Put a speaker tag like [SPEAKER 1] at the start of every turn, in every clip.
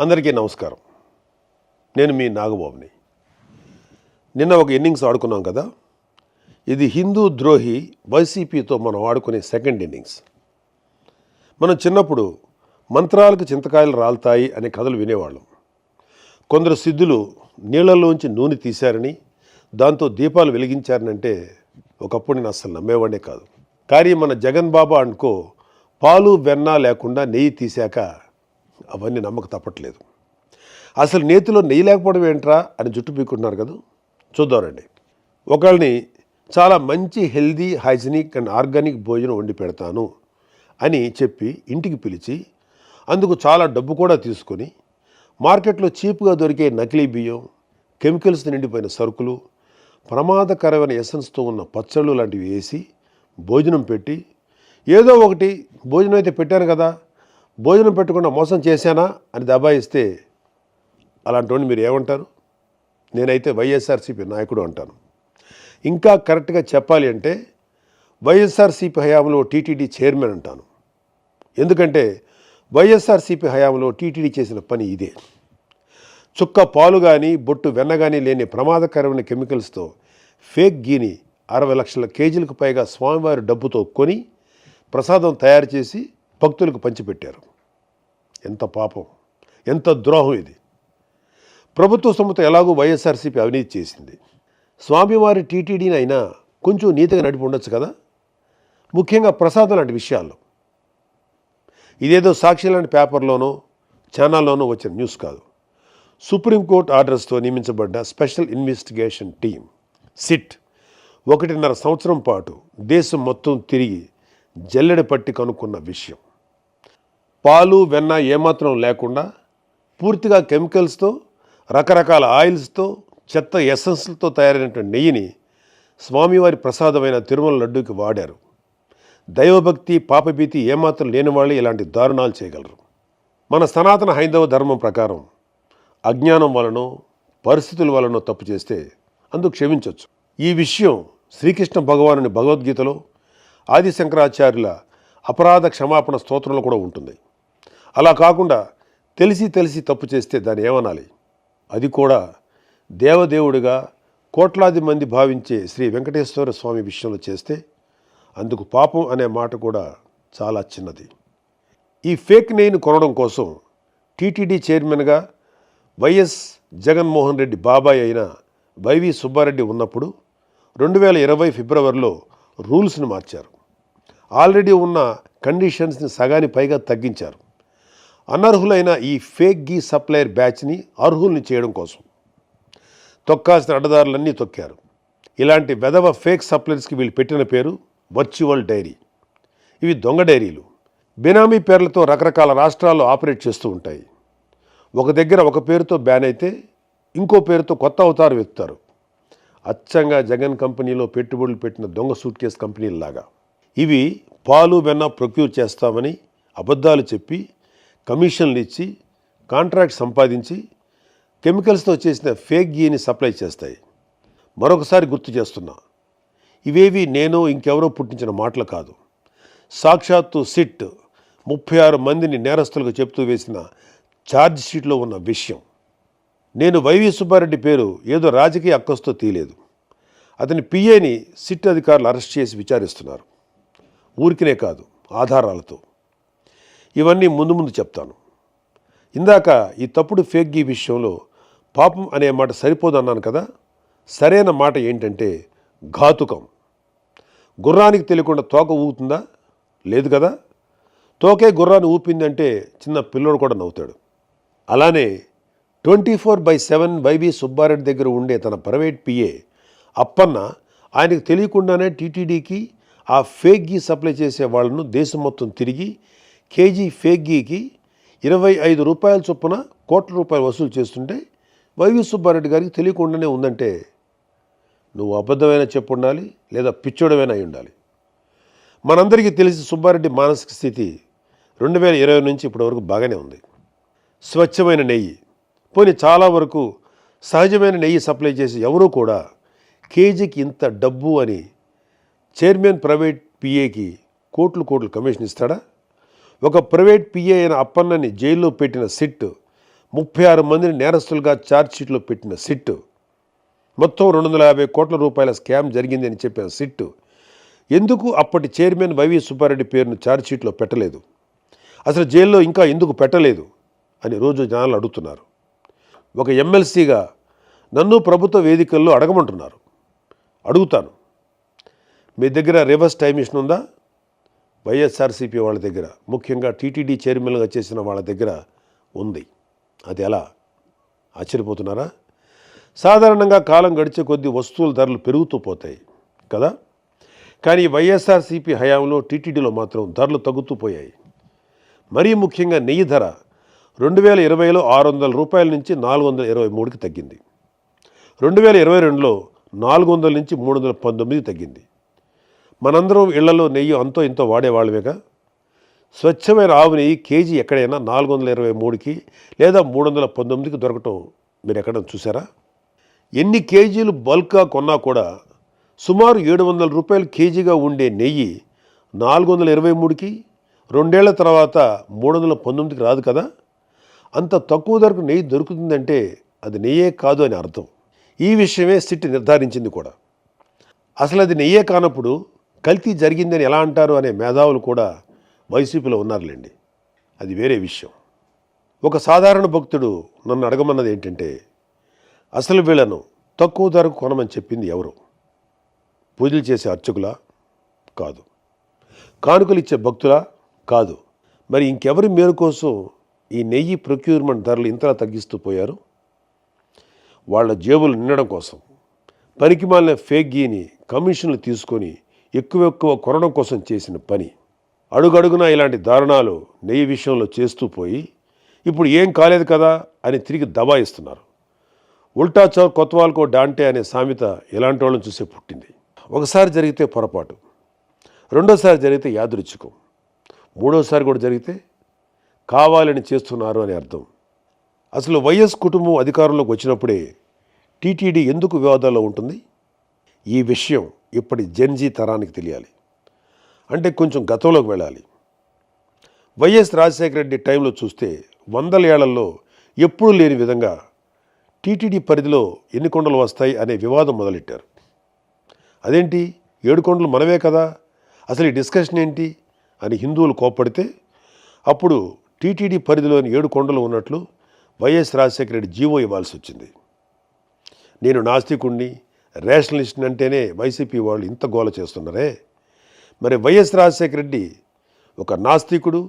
[SPEAKER 1] అందరికీ నమస్కారం. నేను మీ నాగబాబుని. నిన్న ఒక ఇన్నింగ్స్ ఆడుకున్నాం కదా. ఇది హిందూ ద్రోహి వైసీపీతో మనం ఆడుకునే సెకండ్ ఇన్నింగ్స్. మనం చిన్నప్పుడు మంత్రాలకు చింతకాయలు రాలుతాయి అనే కథలు వినేవాళ్ళం. కొందరు సిద్ధులు నీళ్లలోంచి నూనె తీశారని, దాంతో దీపాలు వెలిగించారనంటే ఒకప్పుడు నేను అస్సలు నమ్మేవాడే కాదు. కానీ మన జగన్ బాబా అనుకో పాలు వెన్న లేకుండా నెయ్యి తీశాక అవన్నీ నమ్మక తప్పట్లేదు. అసలు నేతిలో నెయ్యి లేకపోవడం ఏంట్రా అని జుట్టు పీక్కుంటున్నారు కదా. చూద్దామండి. ఒకళ్ళని చాలా మంచి హెల్దీ, హైజీనిక్ అండ్ ఆర్గానిక్ భోజనం వండి పెడతాను అని చెప్పి ఇంటికి పిలిచి అందుకు చాలా డబ్బు కూడా తీసుకొని మార్కెట్లో చీప్గా దొరికే నకిలీ బియ్యం, కెమికల్స్ నిండిపోయిన సరుకులు, ప్రమాదకరమైన ఎసెన్స్తో ఉన్న పచ్చళ్ళు లాంటివి వేసి భోజనం పెట్టి, ఏదో ఒకటి భోజనం అయితే పెట్టాను కదా, భోజనం పెట్టకుండా మోసం చేశానా అని దబాయిస్తే అలాంటి మీరు ఏమంటారు? నేనైతే వైఎస్ఆర్సీపీ నాయకుడు అంటాను. ఇంకా కరెక్ట్గా చెప్పాలి అంటే వైఎస్ఆర్సీపీ హయాంలో టీటీడీ చైర్మన్ అంటాను. ఎందుకంటే వైఎస్ఆర్సీపీ హయాంలో టీటీడీ చేసిన పని ఇదే. చుక్క పాలు కానీ బొట్టు వెన్న కానీ లేని ప్రమాదకరమైన కెమికల్స్తో ఫేక్ గీని 60 లక్షల కేజీలకు పైగా స్వామివారి డబ్బుతో కొని ప్రసాదం తయారు చేసి భక్తులకు పంచిపెట్టారు. ఎంత పాపం, ఎంత ద్రోహం ఇది. ప్రభుత్వ సొమ్ముతో ఎలాగూ వైఎస్ఆర్సీపీ అవినీతి చేసింది. స్వామివారి టీటీడీని అయినా కొంచెం నీతిగా నడిపి ఉండొచ్చు కదా, ముఖ్యంగా ప్రసాదం లాంటి విషయాల్లో. ఇదేదో సాక్షి లాంటి పేపర్లోనో ఛానల్లోనో వచ్చిన న్యూస్ కాదు. సుప్రీంకోర్టు ఆర్డర్స్తో నియమించబడ్డ స్పెషల్ ఇన్వెస్టిగేషన్ టీం సిట్ 1.5 సంవత్సరం పాటు దేశం మొత్తం తిరిగి జల్లెడ పట్టి కనుక్కున్న విషయం. పాలు వెన్న ఏమాత్రం లేకుండా పూర్తిగా కెమికల్స్తో, రకరకాల ఆయిల్స్తో, చెత్త ఎసెన్స్లతో తయారైనటువంటి నెయ్యిని స్వామివారి ప్రసాదమైన తిరుమల లడ్డూకి వాడారు. దైవభక్తి, పాపభీతి ఏమాత్రం లేని వాళ్ళు ఇలాంటి దారుణాలు చేయగలరు. మన సనాతన హైందవ ధర్మం ప్రకారం అజ్ఞానం వలనో పరిస్థితుల వలనో తప్పు చేస్తే అందుకు క్షమించవచ్చు. ఈ విషయం శ్రీకృష్ణ భగవానుని భగవద్గీతలో, ఆది శంకరాచార్యుల అపరాధ క్షమాపణ స్తోత్రంలో కూడా ఉంటుంది. అలా కాకుండా తెలిసి తప్పు చేస్తే దాన్ని ఏమనాలి? అది కూడా దేవదేవుడిగా కోట్లాది మంది భావించే శ్రీ వెంకటేశ్వర స్వామి విషయంలో చేస్తే అందుకు పాపం అనే మాట కూడా చాలా చిన్నది. ఈ ఫేక్ నెయ్యిని కొనడం కోసం టీటీడీ చైర్మన్గా వైఎస్ జగన్మోహన్ రెడ్డి బాబాయ్ అయిన వైవి సుబ్బారెడ్డి ఉన్నప్పుడు 2020 ఫిబ్రవరిలో రూల్స్ని మార్చారు. ఆల్రెడీ ఉన్న కండిషన్స్ని సగానికి పైగా తగ్గించారు. అనర్హులైన ఈ ఫేక్ గీ సప్లయర్ బ్యాచ్ని అర్హుల్ని చేయడం కోసం తొక్కాల్సిన అడ్డదారులన్నీ తొక్కారు. ఇలాంటి వెధవ ఫేక్ సప్లయర్స్కి వీళ్ళు పెట్టిన పేరు వర్చువల్ డైరీ. ఇవి దొంగ డైరీలు. బినామీ పేర్లతో రకరకాల రాష్ట్రాల్లో ఆపరేట్ చేస్తూ ఉంటాయి. ఒక దగ్గర ఒక పేరుతో బ్యాన్ అయితే ఇంకో పేరుతో కొత్త అవతారం ఎత్తుతారు. అచ్చంగా జగన్ కంపెనీలో పెట్టుబడులు పెట్టిన దొంగ సూట్ కేస్ కంపెనీల్లాగా. ఇవి పాలు వెన్న ప్రొక్యూర్ చేస్తామని అబద్ధాలు చెప్పి కమిషన్లు ఇచ్చి కాంట్రాక్ట్ సంపాదించి కెమికల్స్తో చేసిన ఫేక్ గీని సప్లై చేస్తాయి. మరొకసారి గుర్తు చేస్తున్నా, ఇవేవి నేనో ఇంకెవరో పుట్టించిన మాటలు కాదు. సాక్షాత్తు సిట్ 36 మందిని నేరస్తులకు చెప్తూ వేసిన ఛార్జ్ షీట్లో ఉన్న విషయం. నేను వైవి సుబ్బారెడ్డి పేరు ఏదో రాజకీయ అక్కస్తో తీయలేదు. అతని పిఏని సిట్ అధికారులు అరెస్ట్ చేసి విచారిస్తున్నారు. ఊరికినే కాదు, ఆధారాలతో. ఇవన్నీ ముందు చెప్తాను. ఇందాక ఈ తప్పుడు ఫేక్ గీ విషయంలో పాపం అనే మాట సరిపోదన్నాను కదా. సరైన మాట ఏంటంటే ఘాతుకం. గుర్రానికి తెలియకుండా తోక ఊపుతుందా? లేదు కదా. తోకే గుర్రాన్ని ఊపిందంటే చిన్న పిల్లోడు కూడా నవ్వుతాడు. అలానే 24/7 వైవి సుబ్బారెడ్డి దగ్గర ఉండే తన ప్రైవేట్ పిఏ అప్పన్న ఆయనకు తెలియకుండానే టీటీడీకి ఆ ఫేక్ గీ సప్లై చేసే వాళ్ళను దేశం మొత్తం తిరిగి కేజీ ఫేక్ గీకి 25 రూపాయల చొప్పున కోట్ల రూపాయలు వసూలు చేస్తుంటే వైవి సుబ్బారెడ్డి గారికి తెలియకుండానే ఉందంటే నువ్వు అబద్ధమైన చెప్పు ఉండాలి, లేదా పిచ్చోడమైనా అయి ఉండాలి. మనందరికీ తెలిసి సుబ్బారెడ్డి మానసిక స్థితి 2020 నుంచి ఇప్పటి వరకు బాగానే ఉంది. స్వచ్ఛమైన నెయ్యి, పోనీ చాలా వరకు సహజమైన నెయ్యి సప్లై చేసి ఎవరూ కూడా కేజీకి ఇంత డబ్బు అని చైర్మన్ ప్రైవేట్ పిఏకి కోట్లు కమిషన్ ఇస్తాడా? ఒక ప్రైవేట్ పిఏ అయిన అప్పన్నని జైల్లో పెట్టిన సిట్ 36 మందిని నేరస్తులుగా ఛార్జ్షీట్లో పెట్టిన సిట్, మొత్తం 250 కోట్ల రూపాయల స్కామ్ జరిగింది అని చెప్పిన సిట్ ఎందుకు అప్పటి చైర్మన్ వైవి సుబ్బారెడ్డి పేరును ఛార్జ్షీట్లో పెట్టలేదు, అసలు జైల్లో ఇంకా ఎందుకు పెట్టలేదు అని రోజు జనాలు అడుగుతున్నారు. ఒక ఎమ్మెల్సీగా నన్ను ప్రభుత్వ వేదికల్లో అడగమంటున్నారు. అడుగుతాను, మీ దగ్గర రివర్స్ టైం మిషన్ ఉందా? వైఎస్ఆర్సీపీ వాళ్ళ దగ్గర, ముఖ్యంగా టీటీడీ చైర్మన్గా చేసిన వాళ్ళ దగ్గర ఉంది. అది ఎలా? ఆశ్చర్యపోతున్నారా? సాధారణంగా కాలం గడిచే కొద్దీ వస్తువుల ధరలు పెరుగుతూ పోతాయి కదా, కానీ వైఎస్ఆర్సీపీ హయాంలో టీటీడీలో మాత్రం ధరలు తగ్గుతూ పోయాయి. మరీ ముఖ్యంగా నెయ్యి ధర 2020లో 600 రూపాయల నుంచి 423కి తగ్గింది. 2022లో 400 నుంచి 319 తగ్గింది. మనందరం ఇళ్లలో నెయ్యి అంతో ఇంతో వాడేవాళ్ళమేగా. స్వచ్ఛమైన ఆవు నెయ్యి కేజీ ఎక్కడైనా 423కి లేదా 319కి దొరకటం మీరు ఎక్కడైనా చూసారా? ఎన్ని కేజీలు బల్క్గా కొన్నా కూడా సుమారు 700 రూపాయలు కేజీగా ఉండే నెయ్యి 423కి, 2 ఏళ్ల తర్వాత 319కి రాదు కదా. అంత తక్కువ ధరకు నెయ్యి దొరుకుతుందంటే అది నెయ్యే కాదు అని అర్థం. ఈ విషయమే సిట్ నిర్ధారించింది కూడా. అసలు అది నెయ్యే కానప్పుడు కల్తీ జరిగిందని ఎలా అంటారు అనే మేధావులు కూడా వైసీపీలో ఉన్నారులేండి. అది వేరే విషయం. ఒక సాధారణ భక్తుడు నన్ను అడగమన్నది ఏంటంటే, అసలు వీళ్ళను తక్కువ ధరకు కొనమని చెప్పింది ఎవరు? పూజలు చేసే అర్చకులా? కాదు. కానుకలు ఇచ్చే భక్తులా? కాదు. మరి ఇంకెవరి మేలు కోసం ఈ నెయ్యి ప్రొక్యూర్మెంట్ ధరలు ఇంతలా తగ్గిస్తూ పోయారు? వాళ్ళ జేబులు నిండడం కోసం, పనికిమాలిన ఫేక్ గీని కమిషన్లు తీసుకొని ఎక్కువ కొనడం కోసం చేసిన పని. అడుగడుగునా ఇలాంటి దారుణాలు నెయ్యి విషయంలో చేస్తూ పోయి ఇప్పుడు ఏం కాలేదు కదా అని తిరిగి దబాయిస్తున్నారు. ఉల్టా చౌర్ కొత్వాల్కో డాంటే అనే సామెత ఇలాంటి వాళ్ళని చూసే పుట్టింది. ఒకసారి జరిగితే పొరపాటు, రెండోసారి జరిగితే యాదృచ్ఛికం, మూడోసారి కూడా జరిగితే కావాలని చేస్తున్నారు అని అర్థం. అసలు వైఎస్ కుటుంబం అధికారంలోకి వచ్చినప్పుడే టీటీడీ ఎందుకు వివాదాల్లో ఉంటుంది? ఈ విషయం ఇప్పటి జెన్జీ తరానికి తెలియాలి. అంటే కొంచెం గతంలోకి వెళ్ళాలి. వైఎస్ రాజశేఖర రెడ్డి టైంలో చూస్తే 100 ఏళ్లలో ఎప్పుడూ లేని విధంగా టీటీడీ పరిధిలో ఎన్ని కొండలు వస్తాయి అనే వివాదం మొదలెట్టారు. అదేంటి, 7 కొండలు మనవే కదా, అసలు ఈ డిస్కషన్ ఏంటి అని హిందువులు కోప్పడితే అప్పుడు టీటీడీ పరిధిలోని 7 కొండలు ఉన్నట్లు వైఎస్ రాజశేఖర రెడ్డి జీవో ఇవ్వాల్సి వచ్చింది. నేను నాస్తికుణ్ణి, రేషనలిస్ట్ని అంటేనే వైసీపీ వాళ్ళు ఇంత గోల చేస్తున్నారే. మరి వైఎస్ రాజశేఖర రెడ్డి ఒక నాస్తికుడు,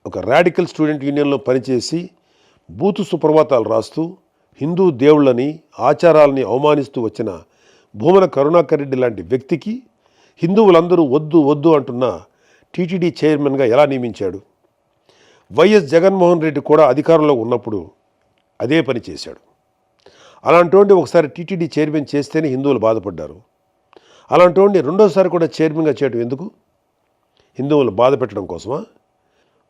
[SPEAKER 1] ఒక రాడికల్ స్టూడెంట్ యూనియన్లో పనిచేసి బూతు సుప్రభాతాలు రాస్తూ హిందూ దేవుళ్ళని, ఆచారాలని అవమానిస్తూ వచ్చిన భూమన కరుణాకర్ రెడ్డి లాంటి వ్యక్తికి హిందువులందరూ వద్దు వద్దు అంటున్న టీటీడీ చైర్మన్గా ఎలా నియమించాడు? వైఎస్ జగన్మోహన్ రెడ్డి కూడా అధికారంలో ఉన్నప్పుడు అదే పని చేశాడు. అలాంటి ఒకసారి టీటీడీ చైర్మన్ చేస్తేనే హిందువులు బాధపడ్డారు. అలాంటి రెండోసారి కూడా చైర్మన్గా చేయడం ఎందుకు? హిందువులు బాధ పెట్టడం కోసమా?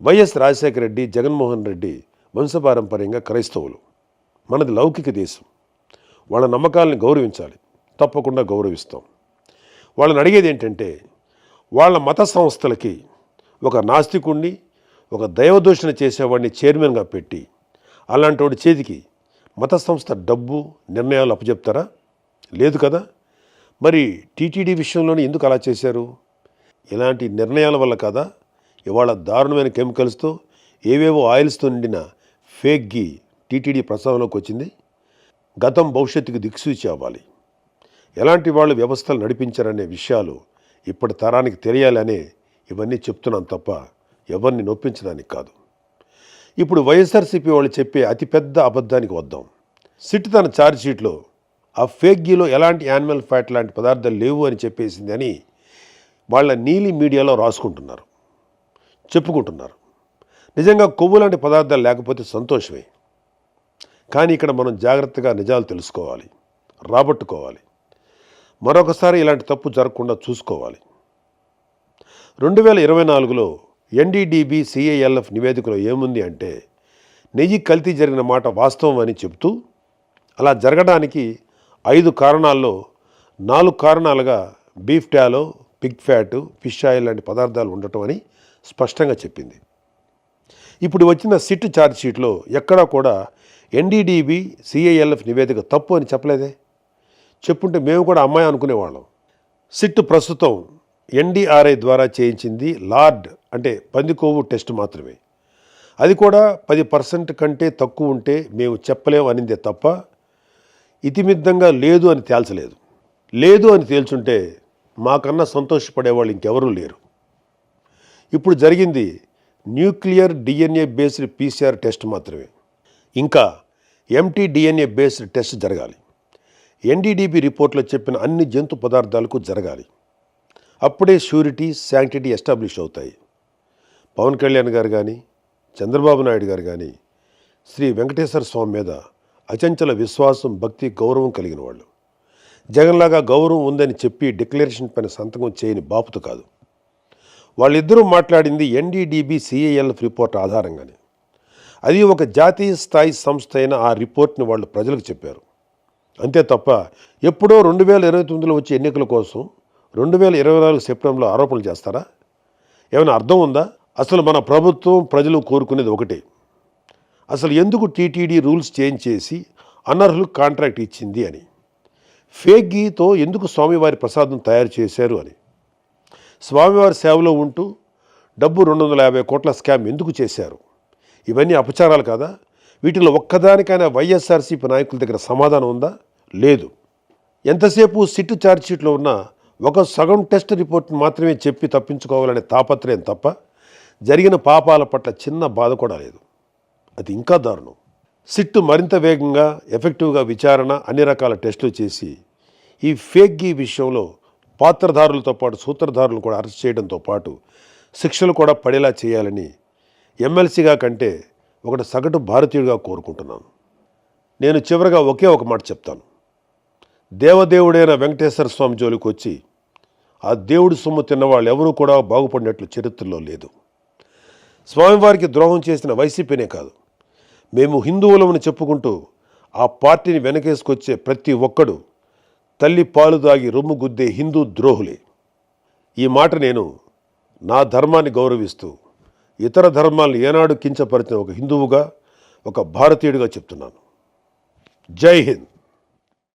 [SPEAKER 1] వైఎస్ రాజశేఖర రెడ్డి, జగన్మోహన్ రెడ్డి వంశపారంపర్యంగా క్రైస్తవులు. మనది లౌకిక దేశం. వాళ్ళ నమ్మకాలని గౌరవించాలి, తప్పకుండా గౌరవిస్తాం. వాళ్ళని అడిగేది ఏంటంటే, వాళ్ళ మత సంస్థలకి ఒక నాస్తికుణ్ణి, ఒక దైవదూషణ చేసేవాడిని చైర్మన్గా పెట్టి అలాంటి వాడి చేతికి మత సంస్థ డబ్బు, నిర్ణయాలు అప్పచెప్తారా? లేదు కదా. మరి టీటీడీ విషయంలోనే ఎందుకు అలా చేశారు? ఇలాంటి నిర్ణయాల వల్ల కదా ఇవాళ దారుణమైన కెమికల్స్తో, ఏవేవో ఆయిల్స్తో నిండిన ఫేక్ గీ టీటీడీ ప్రస్తావనలోకి వచ్చింది. గతం భవిష్యత్తుకు దిక్సూచి అవ్వాలి. ఎలాంటి వాళ్ళు వ్యవస్థలు నడిపించారనే విషయాలు ఇప్పటి తరానికి తెలియాలనే ఇవన్నీ చెప్తున్నాను తప్ప ఎవరిని నొప్పించడానికి కాదు. ఇప్పుడు వైఎస్ఆర్సీపీ వాళ్ళు చెప్పే అతిపెద్ద అబద్ధానికి వద్దాం. సిట్ తన ఛార్జ్షీట్లో ఆ ఫేక్ గీలో ఎలాంటి యానిమల్ ఫ్యాట్ లాంటి పదార్థాలు లేవు అని చెప్పేసింది అని వాళ్ళ నీలి మీడియాలో రాసుకుంటున్నారు, చెప్పుకుంటున్నారు. నిజంగా కొవ్వు లాంటి పదార్థాలు లేకపోతే సంతోషమే. కానీ ఇక్కడ మనం జాగ్రత్తగా నిజాలు తెలుసుకోవాలి, రాబట్టుకోవాలి. మరొకసారి ఇలాంటి తప్పు జరగకుండా చూసుకోవాలి. 2024లో ఎన్డీడీబీ సిఐఎల్ఎఫ్ నివేదికలో ఏముంది అంటే, నెయ్యి కల్తీ జరిగిన మాట వాస్తవం అని చెప్తూ అలా జరగడానికి 5 కారణాల్లో 4 కారణాలుగా beef tallow, pig fat, fish oil లాంటి పదార్థాలు ఉండటం అని స్పష్టంగా చెప్పింది. ఇప్పుడు వచ్చిన సిట్ ఛార్జ్ షీట్లో ఎక్కడా కూడా ఎన్డీడీబీ సిఐఎల్ఎఫ్ నివేదిక తప్పు అని చెప్పలేదే. చెప్పుంటే మేము కూడా అమ్మాయి అనుకునేవాళ్ళం. సిట్ ప్రస్తుతం ఎన్డీఆర్ఐ ద్వారా చేయించింది లార్డ్ అంటే పందికొవ్వు టెస్ట్ మాత్రమే. అది కూడా 10% కంటే తక్కువ ఉంటే మేము చెప్పలేము అనిందే తప్ప ఇతిమిద్దంగా లేదు అని తేల్చలేదు. లేదు అని తేల్చుంటే మాకన్నా సంతోషపడేవాళ్ళు ఇంకెవరూ లేరు. ఇప్పుడు జరిగింది nuclear DNA based PCR test మాత్రమే. ఇంకా ఎంటీడిఎన్ఏ బేస్డ్ టెస్ట్ జరగాలి. ఎన్డీడీబీ రిపోర్ట్లో చెప్పిన అన్ని జంతు పదార్థాలకు జరగాలి. అప్పుడే ష్యూరిటీ శాంక్టిటీ ఎస్టాబ్లిష్ అవుతాయి. పవన్ కళ్యాణ్ గారు కానీ చంద్రబాబు నాయుడు గారు కానీ శ్రీ వెంకటేశ్వర స్వామి మీద అచంచల విశ్వాసం, భక్తి, గౌరవం కలిగిన వాళ్ళు. జగన్లాగా గౌరవం ఉందని చెప్పి డిక్లరేషన్ పైన సంతకం చేయని బాపుతు కాదు. వాళ్ళిద్దరూ మాట్లాడింది ఎన్డీడీబీ సిఐఎల్ఎఫ్ రిపోర్ట్ ఆధారంగానే. అది ఒక జాతీయ స్థాయి సంస్థ అయిన ఆ రిపోర్ట్ని వాళ్ళు ప్రజలకు చెప్పారు. అంతే తప్ప ఎప్పుడో 2029లో వచ్చే ఎన్నికల కోసం 2024 సెప్టెంబర్లో ఆరోపణలు చేస్తారా? ఏమైనా అర్థం ఉందా? అసలు మన ప్రభుత్వం, ప్రజలు కోరుకునేది ఒకటే. అసలు ఎందుకు టీటీడీ రూల్స్ చేంజ్ చేసి అనర్హులకు కాంట్రాక్ట్ ఇచ్చింది అని, ఫేక్ గీతో ఎందుకు స్వామివారి ప్రసాదం తయారు చేశారు అని, స్వామివారి సేవలో ఉంటూ డబ్బు 250 కోట్ల స్కామ్ ఎందుకు చేశారు? ఇవన్నీ అపచారాలు కాదా? వీటిలో ఒక్కదానికైనా వైఎస్ఆర్సీపీ నాయకుల దగ్గర సమాధానం ఉందా? లేదు. ఎంతసేపు సిట్ ఛార్జ్షీట్లో ఉన్న ఒక సగం టెస్ట్ రిపోర్ట్ని మాత్రమే చెప్పి తప్పించుకోవాలనే తాపత్రయం తప్ప జరిగిన పాపాల పట్ల చిన్న బాధ కూడా లేదు. అది ఇంకా దారుణం. సిట్ మరింత వేగంగా, ఎఫెక్టివ్గా విచారణ, అన్ని రకాల టెస్టులు చేసి ఈ ఫేక్ గీ విషయంలో పాత్రధారులతో పాటు సూత్రధారులను కూడా అరెస్ట్ చేయడంతో పాటు శిక్షలు కూడా పడేలా చేయాలని ఎమ్మెల్సీగా కంటే ఒకటి సగటు భారతీయుడిగా కోరుకుంటున్నాను. నేను చివరగా ఒకే ఒక మాట చెప్తాను. దేవదేవుడైన వెంకటేశ్వర స్వామి జోలికి వచ్చి ఆ దేవుడి సొమ్ము తిన్న వాళ్ళు ఎవరూ కూడా బాగుపడినట్లు చరిత్రలో లేదు. స్వామివారికి ద్రోహం చేసిన వైసీపీనే కాదు, మేము హిందువులమని చెప్పుకుంటూ ఆ పార్టీని వెనకేసుకొచ్చే ప్రతి ఒక్కడు తల్లి పాలు దాగి రొమ్ము గుద్దే హిందూ ద్రోహులే. ఈ మాట నేను నా ధర్మాన్ని గౌరవిస్తూ ఇతర ధర్మాలను ఏనాడు కించపరిచిన ఒక హిందువుగా, ఒక భారతీయుడిగా చెప్తున్నాను. జై హింద్.